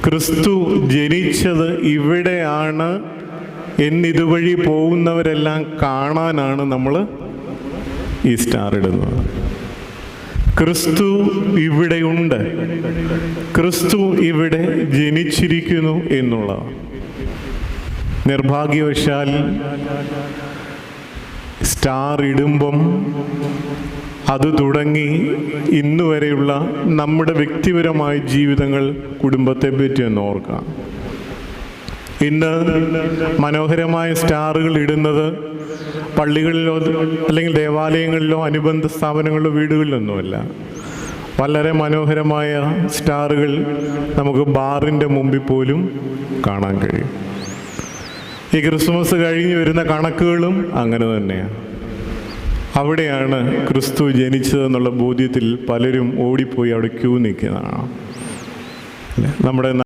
ക്രിസ്തു ജനിച്ചത് ഇവിടെയാണ് എന്നിതുവഴി പോകുന്നവരെല്ലാം കാണാനാണ് നമ്മൾ ഈ സ്റ്റാർ ഇടുന്നത്. ക്രിസ്തു ഇവിടെയുണ്ട്, ക്രിസ്തു ഇവിടെ ജനിച്ചിരിക്കുന്നു എന്നുള്ളതാണ്. നിർഭാഗ്യവശാൽ സ്റ്റാർ ഇടുമ്പം അത് തുടങ്ങി ഇന്നു വരെയുള്ള നമ്മുടെ വ്യക്തിപരമായ ജീവിതങ്ങൾ, കുടുംബത്തെ പറ്റി ഒന്ന് ഓർക്കാം. ഇന്ന് മനോഹരമായ സ്റ്റാറുകൾ ഇടുന്നത് പള്ളികളിലോ അല്ലെങ്കിൽ ദേവാലയങ്ങളിലോ അനുബന്ധ സ്ഥാപനങ്ങളിലോ വീടുകളിലൊന്നുമല്ല. വളരെ മനോഹരമായ സ്റ്റാറുകൾ നമുക്ക് ബാറിൻ്റെ മുമ്പിൽ പോലും കാണാൻ കഴിയും. ഈ ക്രിസ്മസ് കഴിഞ്ഞ് വരുന്ന കണക്കുകളും അങ്ങനെ തന്നെയാണ്. അവിടെയാണ് ക്രിസ്തു ജനിച്ചതെന്നുള്ള ബോധ്യത്തിൽ പലരും ഓടിപ്പോയി അവിടെ ക്യൂ നിൽക്കുന്നതാണ്. നമ്മുടെ